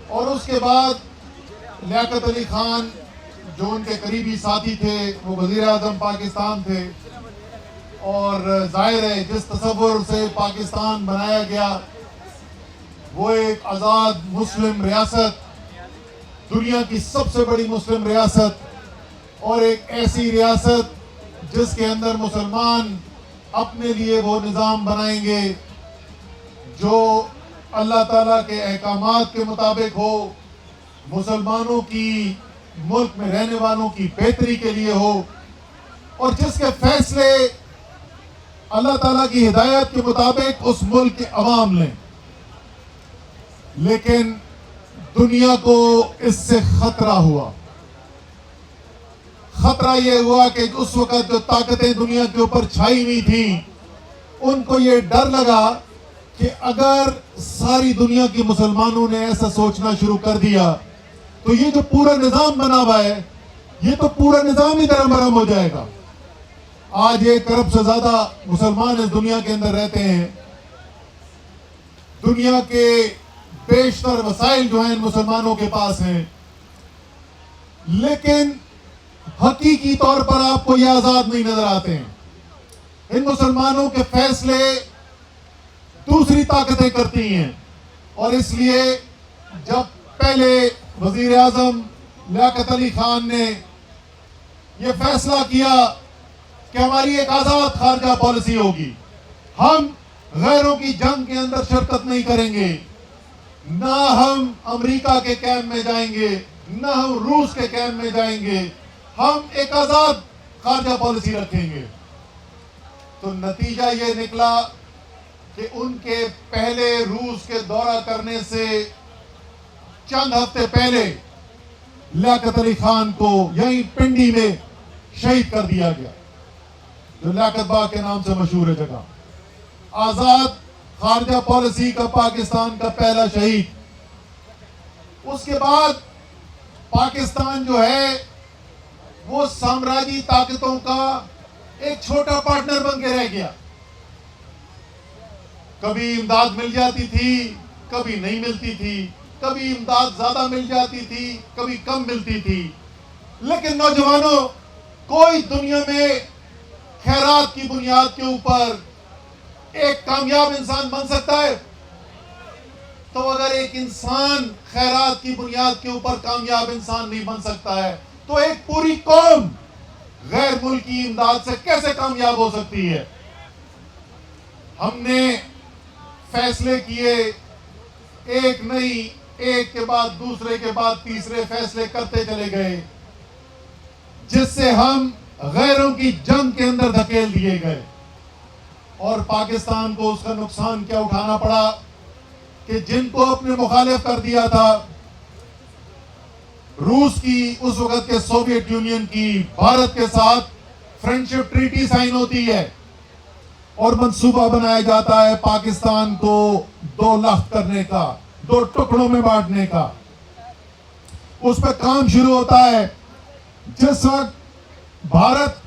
اور اس کے بعد لیاقت علی خان جو ان کے قریبی ساتھی تھے، وہ وزیر اعظم پاکستان تھے، اور ظاہر ہے جس تصور سے پاکستان بنایا گیا وہ ایک آزاد مسلم ریاست، دنیا کی سب سے بڑی مسلم ریاست، اور ایک ایسی ریاست جس کے اندر مسلمان اپنے لیے وہ نظام بنائیں گے جو اللہ تعالیٰ کے احکامات کے مطابق ہو، مسلمانوں کی، ملک میں رہنے والوں کی بہتری کے لیے ہو، اور جس کے فیصلے اللہ تعالیٰ کی ہدایت کے مطابق اس ملک کے عوام لیں۔ لیکن دنیا کو اس سے خطرہ ہوا۔ خطرہ یہ ہوا کہ اس وقت جو طاقتیں دنیا کے اوپر چھائی ہوئی تھیں، ان کو یہ ڈر لگا کہ اگر ساری دنیا کے مسلمانوں نے ایسا سوچنا شروع کر دیا تو یہ جو پورا نظام بنا ہوا ہے، یہ تو پورا نظام ہی درہم برہم ہو جائے گا۔ آج 1 ارب سے زیادہ مسلمان اس دنیا کے اندر رہتے ہیں۔ دنیا کے بیشتر وسائل جو ہیں مسلمانوں کے پاس ہیں، لیکن حقیقی طور پر آپ کو یہ آزاد نہیں نظر آتے ہیں۔ ان مسلمانوں کے فیصلے دوسری طاقتیں کرتی ہیں، اور اس لیے جب پہلے وزیر اعظم لیاقت علی خان نے یہ فیصلہ کیا کہ ہماری ایک آزاد خارجہ پالیسی ہوگی، ہم غیروں کی جنگ کے اندر شرکت نہیں کریں گے، نہ ہم امریکہ کے کیمپ میں جائیں گے، نہ ہم روس کے کیمپ میں جائیں گے، ہم ایک آزاد خارجہ پالیسی رکھیں گے، تو نتیجہ یہ نکلا کہ ان کے پہلے روس کے دورہ کرنے سے چند ہفتے پہلے لیاقت علی خان کو یہیں پنڈی میں شہید کر دیا گیا، جو لیاقت باغ کے نام سے مشہور ہے جگہ۔ آزاد خارجہ پالیسی کا پاکستان کا پہلا شہید۔ اس کے بعد پاکستان جو ہے وہ سامراجی طاقتوں کا ایک چھوٹا پارٹنر بن کے رہ گیا۔ کبھی امداد مل جاتی تھی، کبھی نہیں ملتی تھی، کبھی امداد زیادہ مل جاتی تھی، کبھی کم ملتی تھی، لیکن نوجوانوں، کوئی دنیا میں خیرات کی بنیاد کے اوپر ایک کامیاب انسان بن سکتا ہے؟ تو اگر ایک انسان خیرات کی بنیاد کے اوپر کامیاب انسان نہیں بن سکتا ہے تو ایک پوری قوم غیر ملکی امداد سے کیسے کامیاب ہو سکتی ہے؟ ہم نے فیصلے کیے، ایک نہیں، ایک کے بعد دوسرے کے بعد تیسرے فیصلے کرتے چلے گئے، جس سے ہم غیروں کی جنگ کے اندر دھکیل دیے گئے، اور پاکستان کو اس کا نقصان کیا اٹھانا پڑا کہ جن کو اپنے مخالف کر دیا تھا، روس کی، اس وقت کے سوویت یونین کی بھارت کے ساتھ فرینڈشپ ٹریٹی سائن ہوتی ہے اور منصوبہ بنایا جاتا ہے پاکستان کو 2 لخت کرنے کا، 2 ٹکڑوں میں بانٹنے کا۔ اس پہ کام شروع ہوتا ہے۔ جس وقت بھارت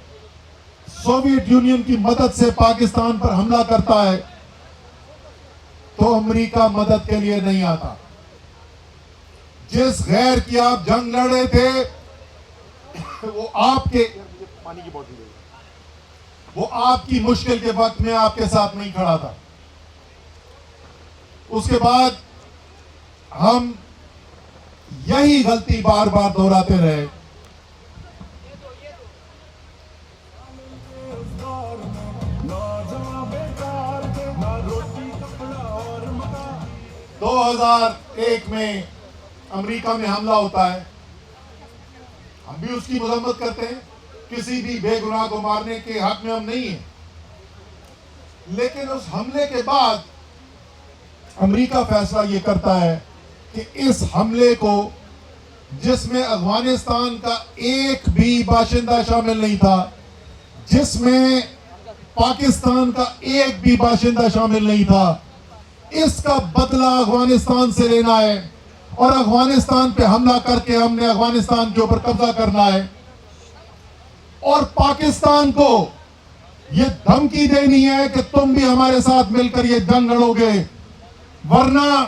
سوویت یونین کی مدد سے پاکستان پر حملہ کرتا ہے تو امریکہ مدد کے لیے نہیں آتا۔ جس غیر کی آپ جنگ لڑ رہے تھے وہ آپ کی مشکل کے وقت میں آپ کے ساتھ نہیں کھڑا تھا۔ اس کے بعد ہم یہی غلطی بار بار دہراتے رہے۔ دو 2001 میں امریکہ میں حملہ ہوتا ہے، ہم بھی اس کی مذمت کرتے ہیں، کسی بھی بے گناہ کو مارنے کے حق میں ہم نہیں ہیں، لیکن اس حملے کے بعد امریکہ فیصلہ یہ کرتا ہے کہ اس حملے کو، جس میں افغانستان کا ایک بھی باشندہ شامل نہیں تھا، جس میں پاکستان کا ایک بھی باشندہ شامل نہیں تھا، اس کا بدلہ افغانستان سے لینا ہے اور افغانستان پہ حملہ کر کے ہم نے افغانستان کے اوپر قبضہ کرنا ہے، اور پاکستان کو یہ دھمکی دینی ہے کہ تم بھی ہمارے ساتھ مل کر یہ جنگ لڑو گے، ورنہ